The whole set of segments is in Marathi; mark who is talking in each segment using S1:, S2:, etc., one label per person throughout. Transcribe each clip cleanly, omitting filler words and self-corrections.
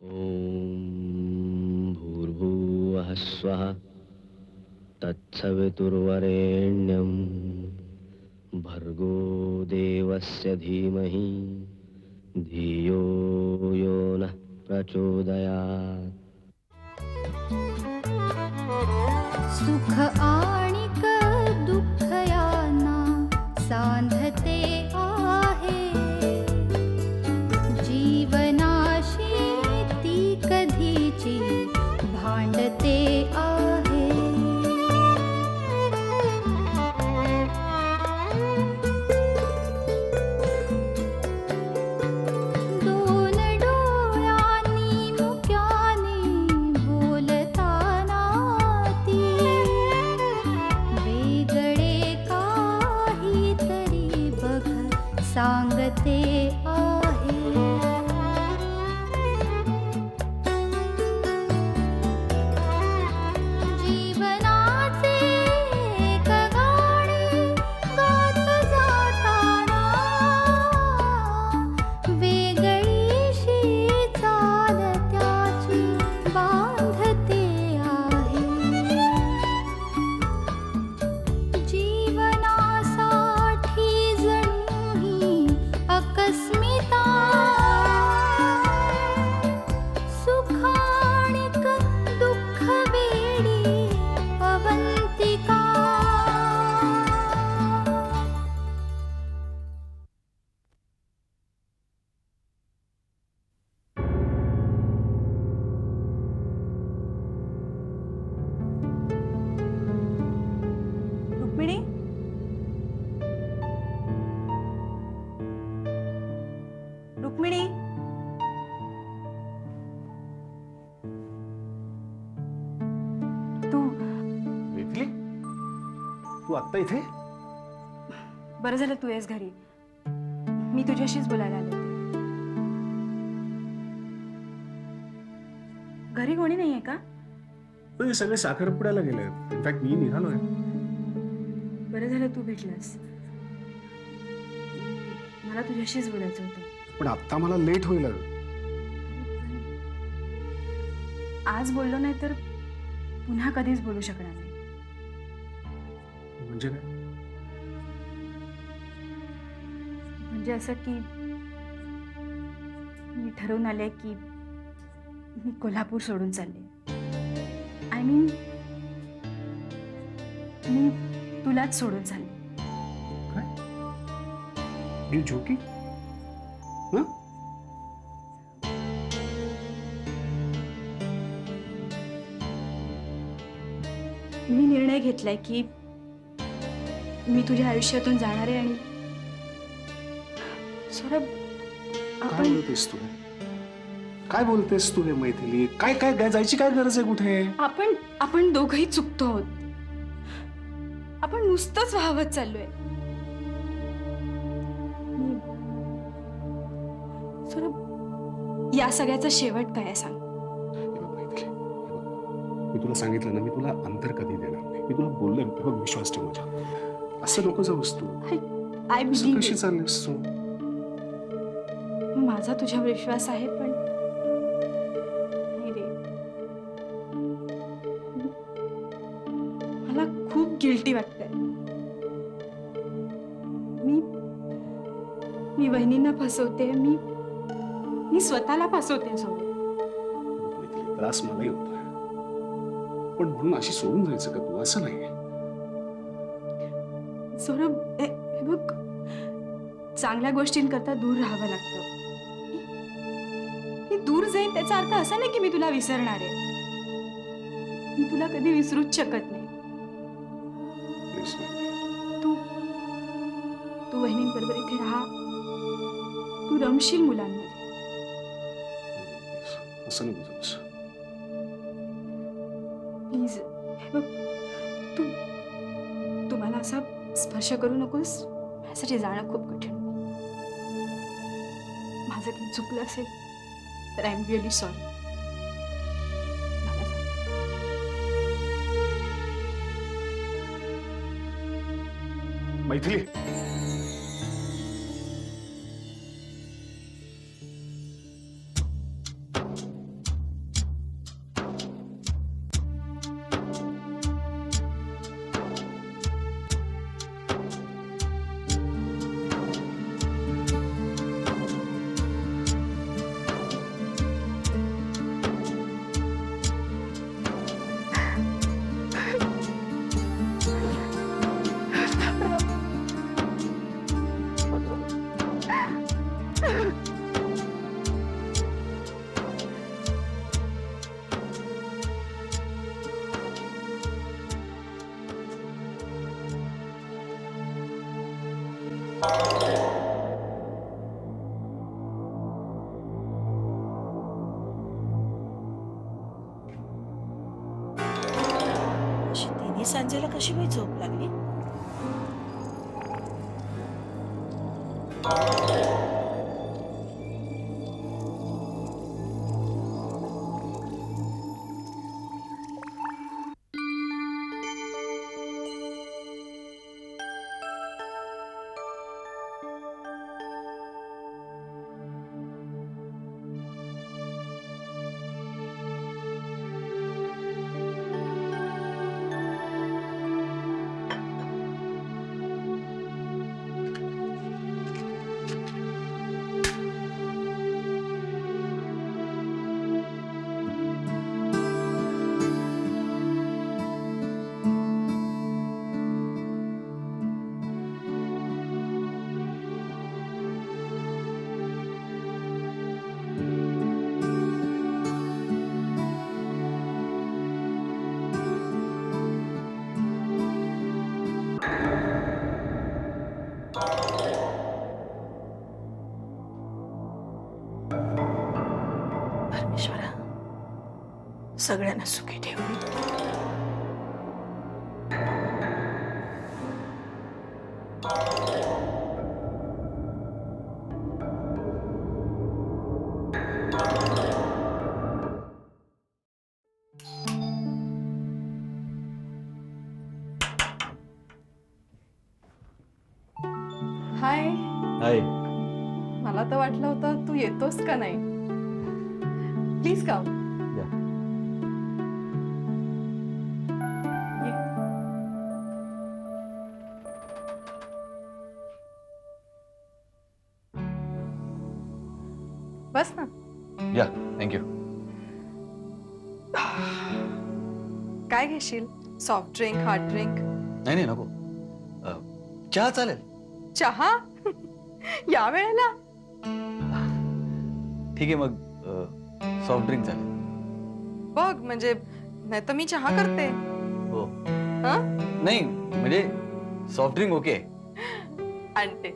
S1: ॐ भूर्भुवः स्वः तत्सवितुर्वरेण्यं भर्गो देवस्य धीमहि धियो यो नः प्रचोदयात्।
S2: सुख आणिक दुःख यांना सांधते आहे, जीवनाशी ती कधीची भांडते आहे। दोन डोळ्यांनी मुक्याने बोलताना ती वेगळे काहीतरी बघ सांगते आहे। जीवनाचे एक गाणे गात जाताना वेगळीशी चाल त्याची बांधते आहे। जीवनासाठी जणू ही अकस्मिता, सुखाणिक दुःख वेडी अवंतिका।
S3: रुक्मिणी, रुक्मिणी, तू
S4: मैथिली, तू आत्ता इथे?
S3: बरं झालं तू येस घरी. मी तुझ्याशीच बोलायला आले होते. घरी कोणी नाहीये का?
S4: हे सगळे साखरपुड्याला गेले. इनफॅक्ट मी निघालोय.
S3: बरं झालं तू भेटलास. मला तुझ्याशीच बोलायचं होतं.
S4: पण आत्ता मला लेट होईल.
S3: आज बोललो नाही तर पुन्हा कधीच बोलू शकणार नाही.
S4: म्हणजे काय?
S3: म्हणजे असं की मी ठरवून आले की मी कोल्हापूर सोडून चालले. आय मीन मी तुलाच सोडून चालले.
S4: You joking? हं?
S3: मी निर्णय घेतलाय की मी तुझ्या आयुष्यातून जाणार आहे आणि सौरभ
S4: काय
S3: आपण
S4: बोलतेस तू? काय बोलतेस तू हे मैथिली? काय काय जायची काय गरज आहे कुठे?
S3: आपण दोघंही चुकतो आहोत. आपण नुसतंच वाहवत चाललोय. सौरभ, या सगळ्याचा शेवट काय आहे सांग?
S4: हे बघ मैथिली, हे बघ. मी तुला सांगितलं ना, मी तुला अंतर कधी देणार नाही. मी तुला बोललोय, हे बघ, विश्वास ठेव माझ्या. असं नको जाऊस तू.
S3: आय
S4: असं कशी
S3: बिलीव्ह.
S4: चाललीस तू?
S3: माझा तुझ्यावर विश्वास आहे पण नाही रे. मला खूप गिल्टी वाटतंय. मी वहिनींना फसवते. मी स्वतःला फसवते. सौरभ,
S4: मैथिली, त्रास मलाही होतोय. पण म्हणून अशी सोडून जायचं का तू? असं नाही.
S3: सौरभ, हे बघ, चांगल्या गोष्टींकरता दूर राहावं लागतं. मी दूर जाईन त्याचा अर्थ असा नाही की मी तुला विसरणार आहे. मी तुला कधी विसरूच शकत नाही.
S4: प्लीज मैथिली.
S3: तू वहिनींबरोबर इथे राहा. तू रमशील मुलांमध्ये.
S4: असं नको जाऊस.
S3: प्लीज, हे बघ, तू मला असा स्पर्श करू नकोस. माझ्यासाठी जाणं खूप कठीण. माझं काही चुकलं असेल तर I am really sorry.
S4: Maithili,
S5: अशी तिन्ही सांजेला कशी बाई झोप लागली? परमेश्वरा, सगळ्यांना सुखी ठेव.
S3: हाय.
S1: हाय.
S3: मला तर वाटलं होतं तू येतोस का नाही. Please come. बस ना.
S6: या, थँक्यू.
S3: काय घेशील? Soft drink, hard drink?
S6: नाही नाही नको. चहा चालेल.
S3: चहा? या वेळेला?
S6: ठीक आहे मग सॉफ्ट ड्रिंक चालेल.
S3: बघ म्हणजे नाही तर मी चहा करते.
S6: हो.
S3: हं?
S6: नाही म्हणजे सॉफ्ट ड्रिंक ओके.
S3: आणते.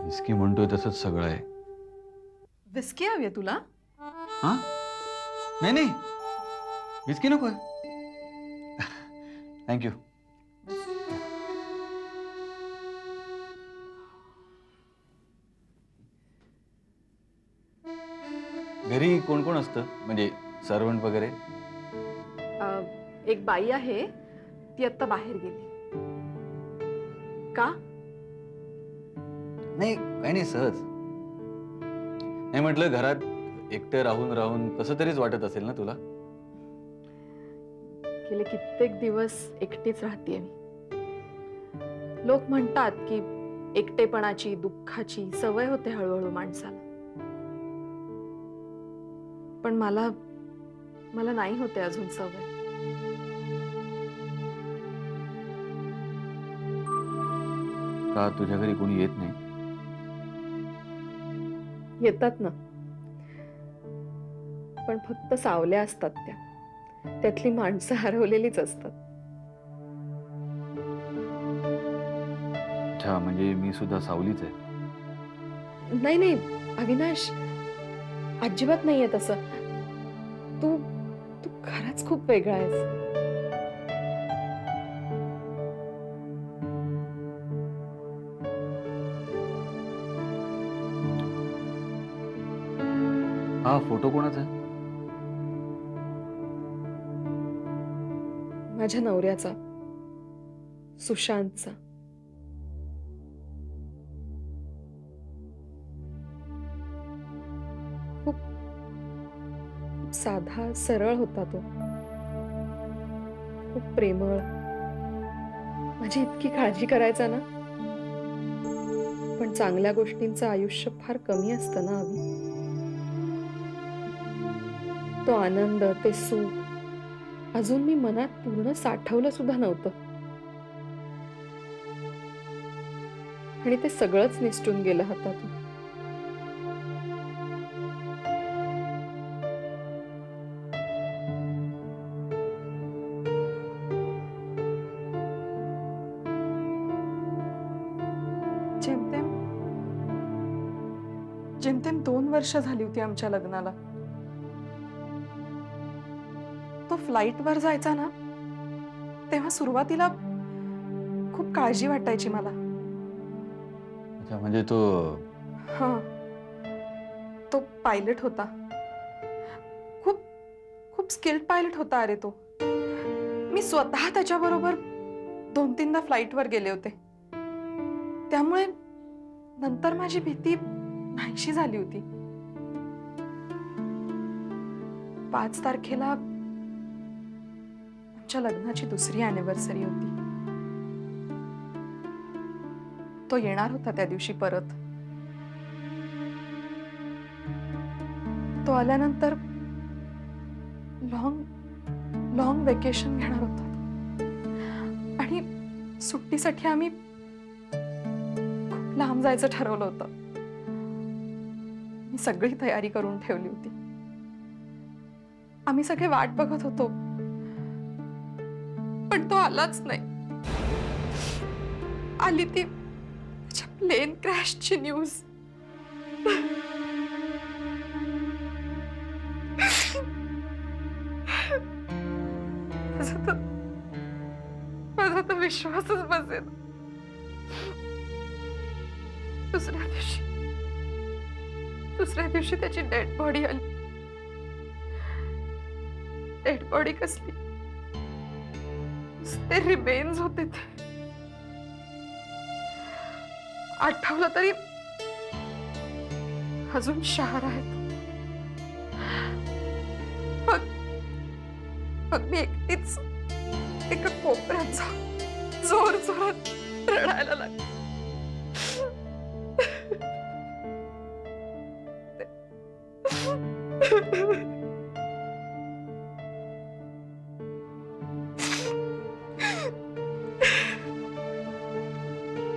S6: विस्की म्हणतोय तसंच सगळं आहे.
S3: विस्की हवी तुला?
S6: हा नाही नाही विस्की नकोय. थँक्यू. घरी कोण कोण असतं म्हणजे सर्वंट वगैरे?
S3: एक बाई आहे, ती आता बाहेर गेली. का?
S6: नाही काही नाही सहज. नाही म्हटलं घरात एकटं राहून राहून कसं तरीच वाटत असेल ना तुला?
S3: गेले कित्येक दिवस एकटीच राहतेय मी. लोक म्हणतात की एकटेपणाची, दुःखाची सवय होते हळूहळू माणसाला. पण मला नाही होते अजून सवय.
S6: का तुझ्या घरी कोणी येत नाही?
S3: येतात ना, पण फक्त सावल्या असतात त्या. त्यातली माणसं हरवलेलीच असतात.
S6: अच्छा म्हणजे मी सुद्धा सावलीच आहे.
S3: नाही नाही अविनाश, अजिबात नाहीये तसं. तू तू खरंच खूप वेगळा आहेस.
S6: हा फोटो कोणाचा आहे?
S3: माझ्या नवऱ्याचा, सुशांतचा. साधा सरळ होता तो. खूप प्रेमळ, माझी इतकी काळजी करायचा ना. पण चांगल्या गोष्टींचं आयुष्य फार कमी असतं ना अभि. तो आनंद, ते सुख अजून मी मनात पूर्ण साठवलं सुद्धा नव्हतं. आणि ते सगळंच निसटून गेलं हातातून. जेमतेम जेमतेम 2 वर्ष झाली होती आमच्या लग्नाला. तो फ्लाईटवर जायचा ना, तेव्हा सुरुवातीला खूप काळजी वाटायची मला.
S6: अच्छा, म्हणजे तो
S3: हा, तो पायलट होता. खूप खूप स्किल्ड पायलट होता. अरे तो, मी स्वतः त्याच्याबरोबर 2-3दा फ्लाईटवर गेले होते. त्यामुळे नंतर माझी भीती नाहीशी झाली होती. 5 तारखेला आमच्या लग्नाची दुसरी अॅनिव्हर्सरी होती. तो येणार होता त्या दिवशी परत. तो आल्यानंतर लॉंग वेकेशन घेणार होता आणि सुट्टीसाठी आम्ही खूप लांब जायचं ठरवलं होतं. मी सगळी तयारी करून ठेवली होती. आम्ही सगळे वाट बघत होतो, पण तो आलाच नाही. आली ती प्लेन क्रॅशची न्यूज. माझा तर विश्वासच बसेल. दुसऱ्या दिवशी त्याची डेड बॉडी आली. डेड बॉडी कसली, ते रिमेन्स होते. ते आठवलं तरी अजून शहर आहेत. मग मी एकटीच एका कोपऱ्यात जोर जोरात रडायला लागले.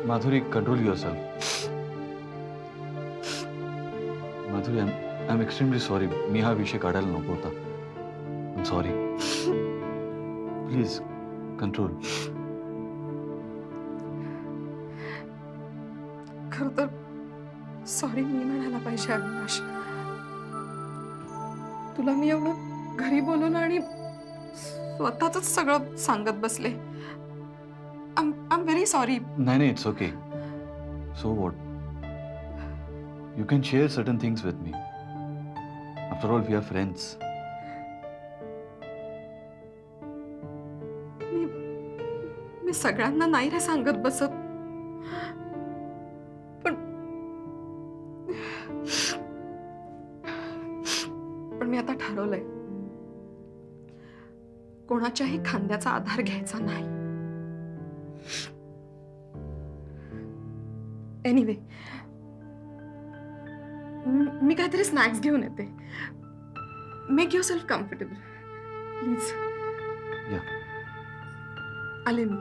S6: Madhuri, control yourself. Madhuri, I am extremely sorry. मी हा विषय काढायला नको होता. I am sorry. Please control.
S3: खरं तर सॉरी मी म्हणायला पाहिजे अविनाश. तुला मी एवढं घरी बोलवलं आणि स्वतःच सगळं सांगत बसले. I am very sorry.
S6: नाही, it's okay. So what? You can share certain things with me. After all, we are friends.
S3: मी सगळ्यांना नाही रे सांगत बसत. पण मी आता ठरवलंय, कोणाच्याही खांद्याचा आधार घ्यायचा नाही. एनिवे, मी काहीतरी स्नॅक्स घेऊन येते. Make your self comfortable please.
S6: या.
S3: आले मी.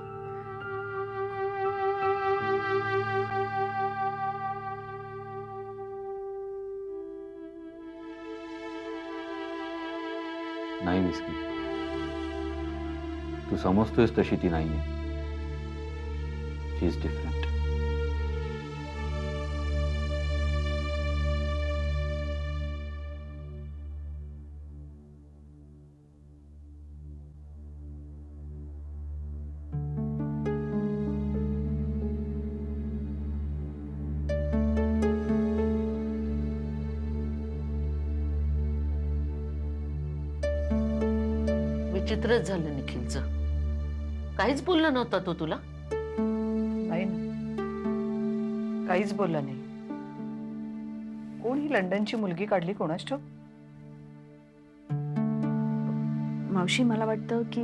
S6: नाही मिस्की, तू समजतोयस तशी ती नाहीये. शी इज डिफरंट.
S7: विचित्रच झालं निखिलचं. काहीच बोलला नव्हता तो तुला?
S8: नाही ना, काहीच बोलला नाही. कोण ही लंडनची मुलगी काढली कोणास ठाऊक?
S9: मावशी मला वाटतं की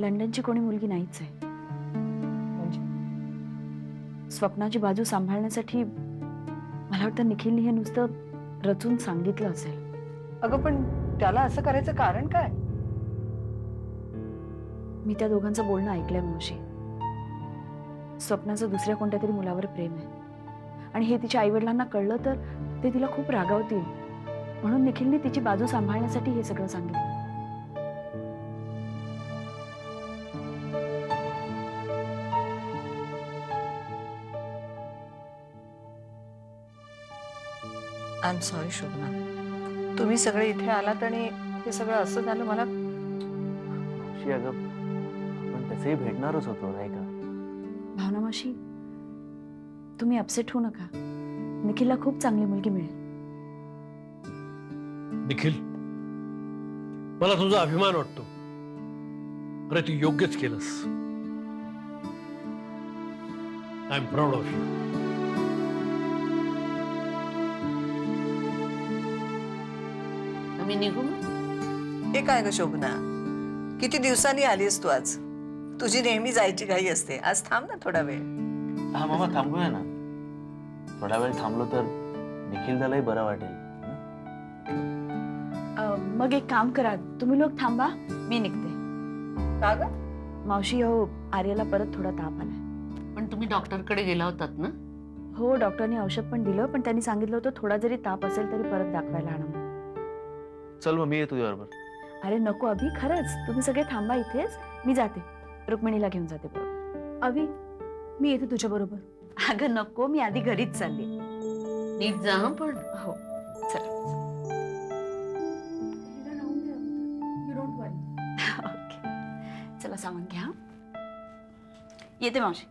S9: लंडनची कोणी मुलगी नाहीच आहे. स्वप्नाची बाजू सांभाळण्यासाठी मला वाटतं निखिलने हे नुसतं रचून सांगितलं असेल.
S8: अगं पण त्याला असं करायचं कारण काय?
S9: मी त्या दोघांचं बोलणं ऐकलंय मावशी. स्वप्नाचं दुसऱ्या कोणत्या तरी मुलावर प्रेम आहे आणि हे तिच्या आईवडिलांना कळलं तर ते तिला खूप रागावतील, म्हणून निखिलने तिची बाजू सांभाळण्यासाठी हे सगळं सांगितलं.
S8: आय एम सॉरी शोभना, तुम्ही सगळे इथे आलात आणि हे सगळं असं झालं. मला
S1: मावशी अगं आपण तसंही भेटणारच होतो नाही का?
S9: भावना मावशी, तुम्ही अपसेट होऊ नका. निखिलला खूप चांगली मुलगी मिळेल.
S10: निखिल, मला तुझा अभिमान वाटतो. अरे तू योग्यच केलंस. I am proud of you.
S7: आम्ही निघू मग?
S5: हे काय ग शोभना, किती दिवसांनी आलीस तू आज? तुझी नेहमी जायची घाई असते, आज थांब ना थोडा वेळ.
S1: हा मामा थांबूया ना. थोडा वेळ थांबलो तर निखिल त्यालाही बरं वाटेल.
S9: मग एक काम करा, तुम्ही लोक थांबा, मी निघते.
S5: का ग?
S9: मावशी, हो आर्याला परत थोडा ताप आलाय.
S7: पण तुम्ही डॉक्टरकडे गेला होतात ना?
S9: हो, डॉक्टरने औषध पण दिलं, पण त्यांनी सांगितलं होतं थोडा जरी ताप असेल तरी परत दाखवायला आणा.
S1: चल मग मी येतो तुझ्याबरोबर.
S9: अरे नको अभि, खरंच तुम्ही सगळे थांबा इथेच, मी जाते. रुक्मिणीला घेऊन जाते बरोबर.
S3: अभि, मी येते तुझ्या बरोबर.
S9: अगं नको, मी आधी घरीच चालली.
S7: नीट जा हं पण.
S9: हो चला. ओके, चला सामान घ्या. येते मावशी.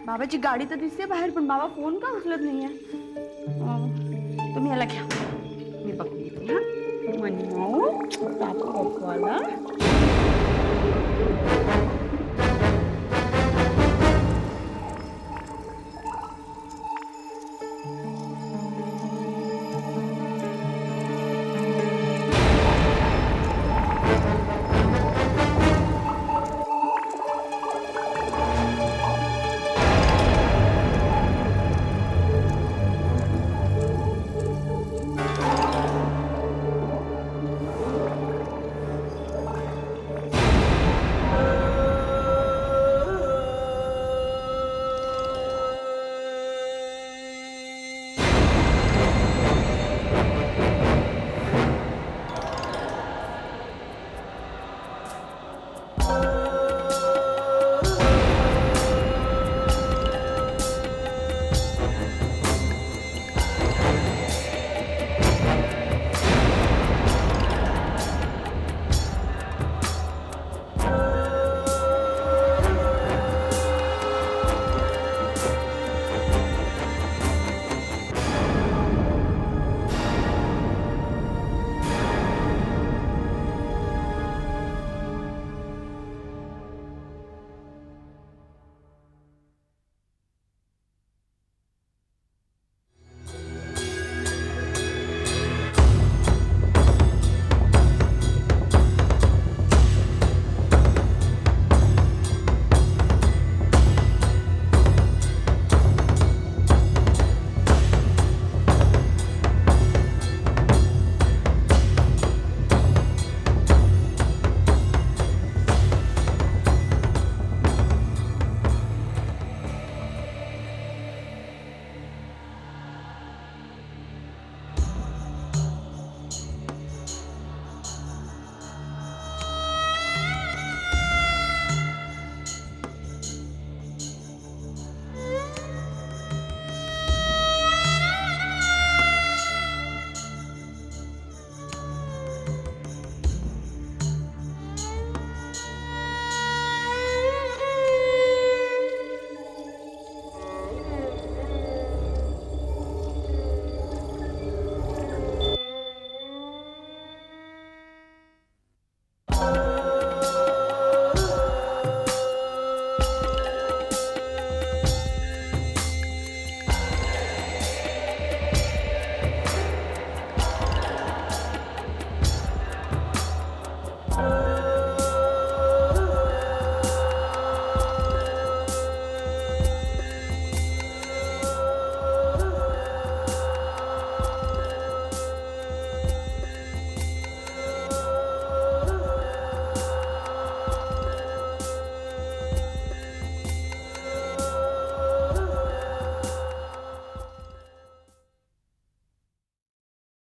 S9: बाबाची गाडी तर दिसते बाहेर, पण बाबा फोन का उचलत नाहीये? तुम्ही याला घ्या, मी बघते. हा, मनमो, बाबा बघू आला.